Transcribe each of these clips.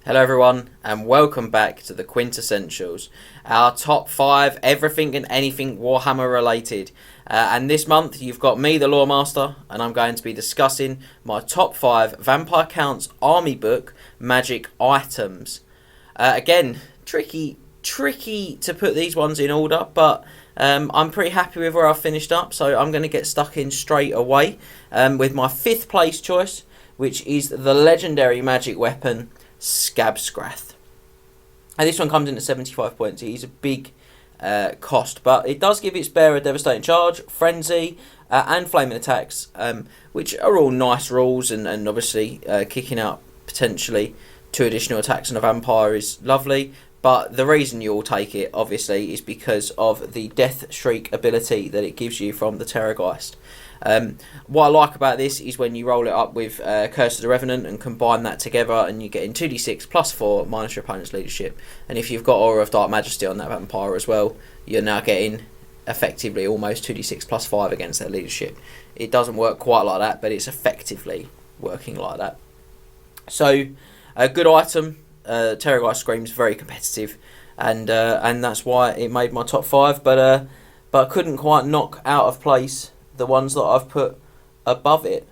Hello everyone and welcome back to the Quint-essentials, our top 5 everything and anything Warhammer related. And this month you've got me, the Loremaster, and I'm going to be discussing my top 5 Vampire Count's Army Book magic items. Again, tricky to put these ones in order, but I'm pretty happy with where I've finished up, so I'm going to get stuck in straight away with my 5th place choice, which is the legendary magic weapon Scabscrath. And this one comes in at 75 points. It is a big cost, but it does give its bearer devastating charge, frenzy, and flaming attacks, which are all nice rules, and obviously kicking out potentially 2 additional attacks on a vampire is lovely. But the reason you all take it, obviously, is because of the Death Shriek ability that it gives you from the Terrorgeist. What I like about this is when you roll it up with Curse of the Revenant and combine that together, and you get in 2d6 plus 4 minus your opponent's leadership. And if you've got Aura of Dark Majesty on that vampire as well, you're now getting effectively almost 2d6 plus 5 against their leadership. It doesn't work quite like that, but it's effectively working like that. So, a good item. Terrorgeist Scream's very competitive, and that's why it made my top 5. But I couldn't quite knock out of place the ones that I've put above it.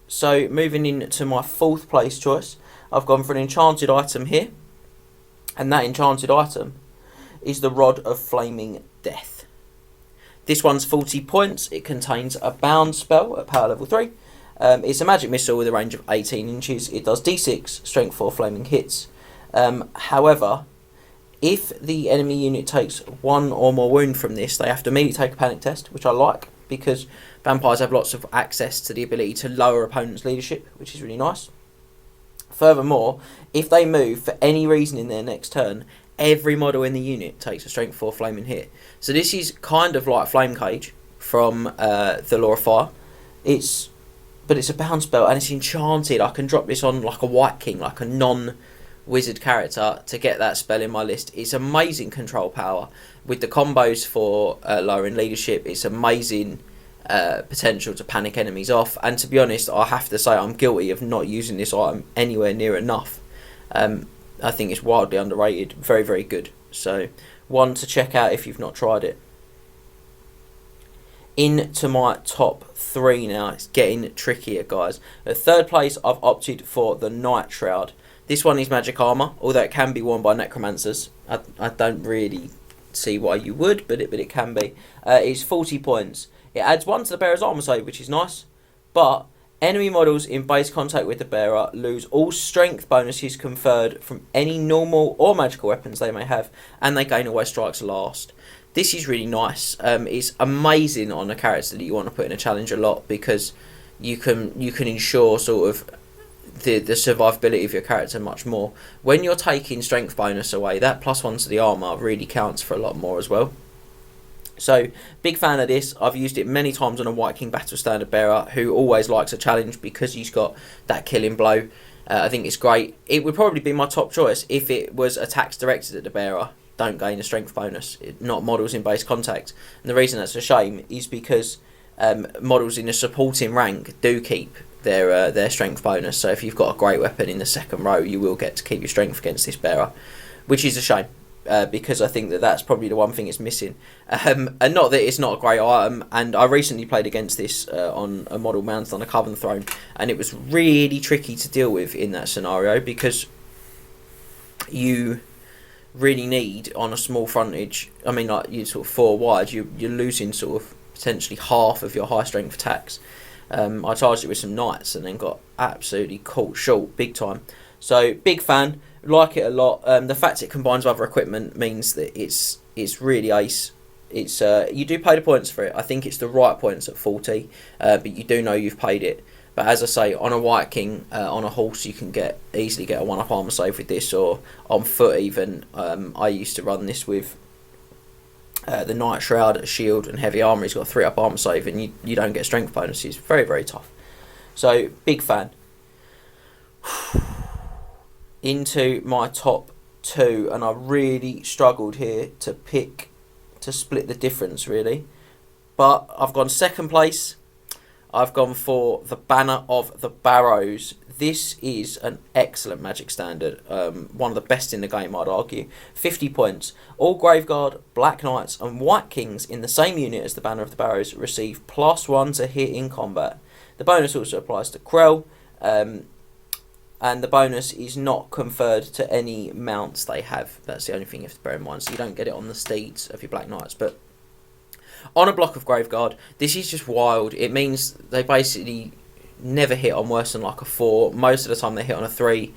So moving into my 4th place choice, I've gone for an enchanted item here, and that enchanted item is the Rod of Flaming Death. This one's 40 points. It contains a bound spell at power level 3. It's a magic missile with a range of 18 inches. It does d6 strength 4 flaming hits. However, if the enemy unit takes 1 or more wound from this, they have to immediately take a panic test, which I like, because vampires have lots of access to the ability to lower opponents' leadership, which is really nice. Furthermore, if they move for any reason in their next turn, every model in the unit takes a strength 4 flaming hit. So this is kind of like Flame Cage from the Law of Fire. But it's a bound spell, and it's enchanted. I can drop this on like a White King, like a non-wizard character, to get that spell in my list. It's amazing control power with the combos for lowering leadership. It's amazing potential to panic enemies off, and to be honest, I have to say I'm guilty of not using this item anywhere near enough. I think it's wildly underrated. Very, very good. So one to check out if you've not tried it. Into my top 3 now. It's getting trickier, guys. At 3rd place, I've opted for the Night Shroud. This one is magic armor, although it can be worn by necromancers. I don't really see why you would, but it can be. It's 40 points. It adds 1 to the bearer's armor save, which is nice, but enemy models in base contact with the bearer lose all strength bonuses conferred from any normal or magical weapons they may have, and they gain away strikes last. This is really nice. It's amazing on a character that you want to put in a challenge a lot, because you can ensure sort of the survivability of your character much more. When you're taking strength bonus away, that +1 to the armor really counts for a lot more as well. So, big fan of this. I've used it many times on a White King Battle Standard bearer who always likes a challenge because he's got that killing blow. I think it's great. It would probably be my top choice if it was attacks directed at the bearer don't gain a strength bonus, not models in base contact. And the reason that's a shame is because models in a supporting rank do keep their strength bonus. So if you've got a great weapon in the 2nd row, you will get to keep your strength against this bearer, which is a shame, because I think that's probably the one thing it's missing. And not that it's not a great item, and I recently played against this on a model mounted on a Coven Throne, and it was really tricky to deal with in that scenario, because you really need, on a small frontage, I mean, like, you're sort of 4 wide, you're losing sort of potentially half of your high strength attacks. I charged it with some knights and then got absolutely caught short big time. So big fan, like it a lot. The fact it combines with other equipment means that it's really ace. It's you do pay the points for it. I think it's the right points at 40, but you do know you've paid it. But as I say, on a White King, on a horse, you can easily get a 1-up armor save with this, or on foot even. I used to run this with the Night Shroud, a shield, and heavy armor. He's got a 3-up armor save, and you don't get strength bonuses. Very, very tough. So, big fan. Into my top 2, and I really struggled here to split the difference, really. But I've gone 2nd place. I've gone for the Banner of the Barrows. This is an excellent Magic standard, one of the best in the game, I'd argue. 50 points. All Graveguard, Black Knights and White Kings in the same unit as the Banner of the Barrows receive +1 to hit in combat. The bonus also applies to Krell, and the bonus is not conferred to any mounts they have. That's the only thing you have to bear in mind, so you don't get it on the steeds of your Black Knights. But on a block of Graveguard, this is just wild. It means they basically never hit on worse than like a 4. Most of the time they hit on a 3.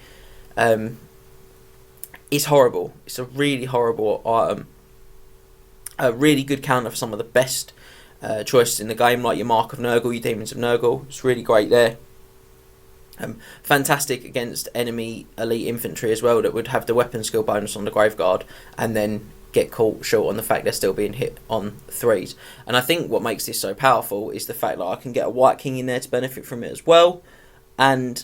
It's horrible. It's a really horrible item. A really good counter for some of the best choices in the game, like your Mark of Nurgle, your Demons of Nurgle. It's really great there. Fantastic against enemy elite infantry as well, that would have the weapon skill bonus on the Graveguard and then get caught short on the fact they're still being hit on 3s. And I think what makes this so powerful is the fact that I can get a White King in there to benefit from it as well, and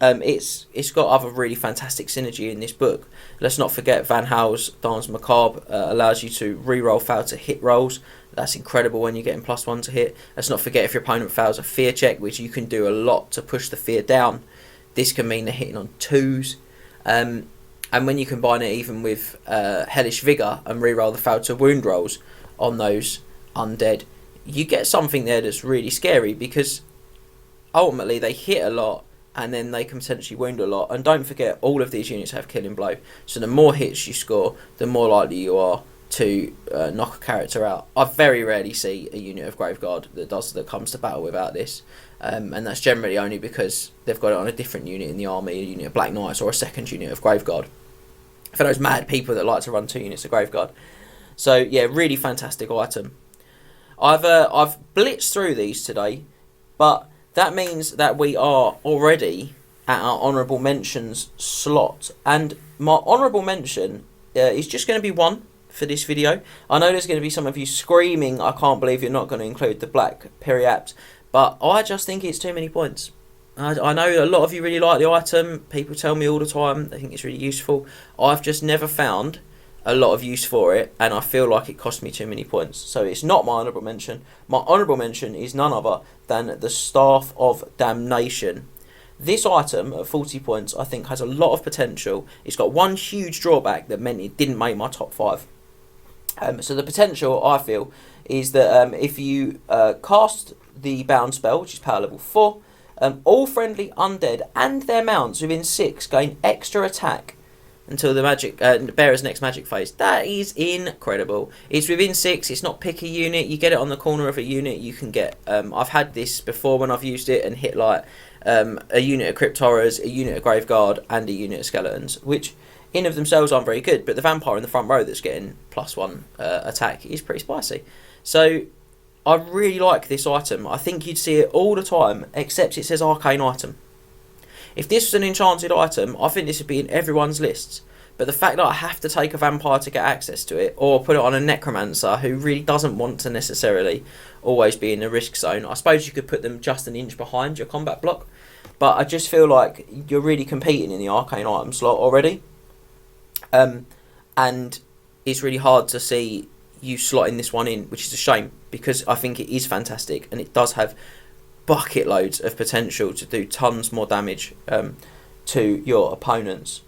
it's got other really fantastic synergy in this book. Let's not forget Van Haal's Dance Macabre allows you to reroll fail to hit rolls. That's incredible when you're getting +1 to hit. Let's not forget if your opponent fails a fear check, which you can do a lot to push the fear down. This can mean they're hitting on 2s. And when you combine it even with Hellish Vigour and reroll the fail to wound rolls on those undead, you get something there that's really scary, because ultimately they hit a lot and then they can potentially wound a lot. And don't forget, all of these units have Killing Blow. So the more hits you score, the more likely you are to knock a character out. I very rarely see a unit of Graveguard that comes to battle without this. And that's generally only because they've got it on a different unit in the army, a unit of Black Knights or a second unit of Graveguard, for those mad people that like to run 2 units of Graveguard. So yeah, really fantastic item. I've blitzed through these today, but that means that we are already at our honourable mentions slot, and my honourable mention is just going to be 1 for this video. I know there's going to be some of you screaming, I can't believe you're not going to include the Black Periapt, but I just think it's too many points. I know a lot of you really like the item. People tell me all the time they think it's really useful. I've just never found a lot of use for it, and I feel like it cost me too many points. So it's not my honourable mention. My honourable mention is none other than the Staff of Damnation. This item at 40 points I think has a lot of potential. It's got one huge drawback that meant it didn't make my top 5. So the potential, I feel, is that if you cast the Bound spell, which is power level 4, all friendly undead and their mounts within 6 gain extra attack until the bearer's next magic phase. That is incredible. It's within 6. It's not pick a unit. You get it on the corner of a unit. You can get. I've had this before when I've used it and hit like a unit of Crypt Horrors, a unit of Graveguard, and a unit of Skeletons, which in of themselves aren't very good. But the vampire in the front row that's getting +1 attack is pretty spicy. So I really like this item. I think you'd see it all the time, except it says arcane item. If this was an enchanted item, I think this would be in everyone's lists. But the fact that I have to take a vampire to get access to it, or put it on a necromancer who really doesn't want to necessarily always be in the risk zone, I suppose you could put them just an inch behind your combat block. But I just feel like you're really competing in the arcane item slot already. And it's really hard to see you slotting this one in, which is a shame, because I think it is fantastic and it does have bucket loads of potential to do tons more damage to your opponents.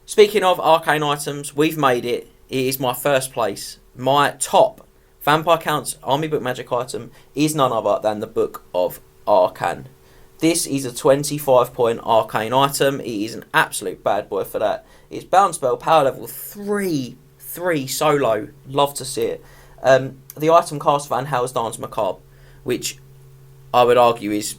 Speaking of arcane items, we've made it. It is my first place. My top Vampire Counts Army Book Magic item is none other than the Book of Arcane. This is a 25-point arcane item. It is an absolute bad boy for that. It's Bound Spell, power level 3 solo. Love to see it. The item casts Van Haal's Dance Macabre, which I would argue is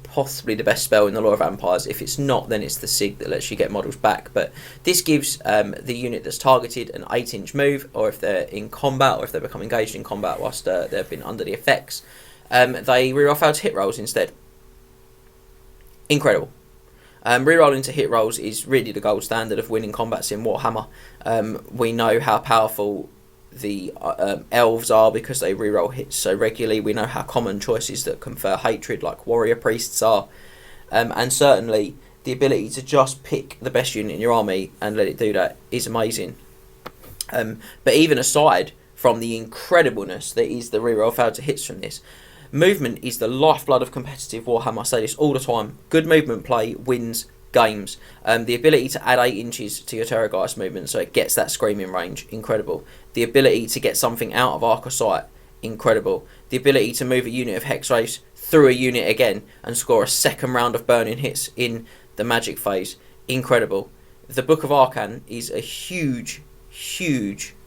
possibly the best spell in the lore of vampires. If it's not, then it's the Sig that lets you get models back. But this gives the unit that's targeted an 8-inch move, or if they're in combat, or if they become engaged in combat whilst they've been under the effects, they reroll failed hit rolls instead. Incredible. Rerolling to hit rolls is really the gold standard of winning combats in Warhammer. We know how powerful the elves are because they reroll hits so regularly. We know how common choices that confer hatred like warrior priests are, and certainly the ability to just pick the best unit in your army and let it do that is amazing. But even aside from the incredibleness that is the reroll failed to hits from this, Movement is the lifeblood of competitive Warhammer. I say this all the time. Good movement play wins games. The ability to add 8 inches to your Terrorgeist movement so it gets that screaming range, incredible. The ability to get something out of arc of sight, incredible. The ability to move a unit of Hexrace through a unit again and score a second round of burning hits in the magic phase, incredible. The Book of Arcane is a huge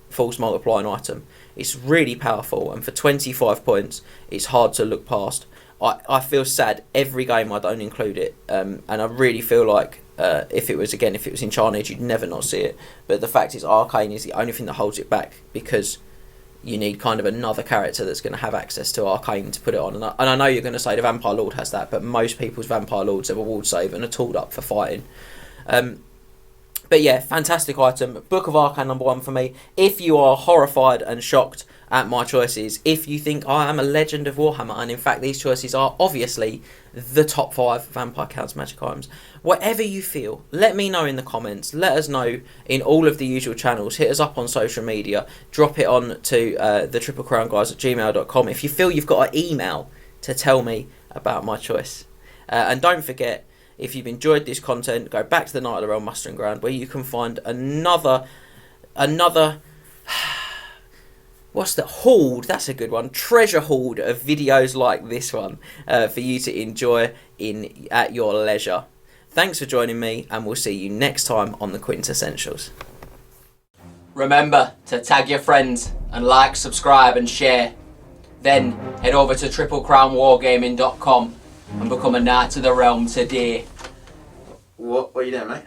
force multiplying item. It's really powerful, and for 25 points it's hard to look past. I feel sad every game I don't include it, and I really feel like if it was in Charnage, you'd never not see it. But the fact is, Arcane is the only thing that holds it back, because you need kind of another character that's going to have access to Arcane to put it on. And I know you're going to say the Vampire Lord has that, but most people's Vampire Lords have a ward save and are tooled up for fighting. But yeah, fantastic item. Book of Arcane #1 for me. If you are horrified and shocked at my choices, if you think I am a legend of Warhammer, and in fact these choices are obviously the top 5 Vampire Counts magic items, whatever you feel, let me know in the comments. Let us know in all of the usual channels. Hit us up on social media. Drop it on to the triplecrownguys@gmail.com if you feel you've got an email to tell me about my choice. And don't forget, if you've enjoyed this content, go back to the Night of the Realm Mustering Ground, where you can find another what's the hoard? That's a good one. Treasure hoard of videos like this one for you to enjoy at your leisure. Thanks for joining me, and we'll see you next time on the Quint-essentials. Remember to tag your friends and like, subscribe and share. Then head over to triplecrownwargaming.com and become a Knight of the Realm today. What are you doing, mate?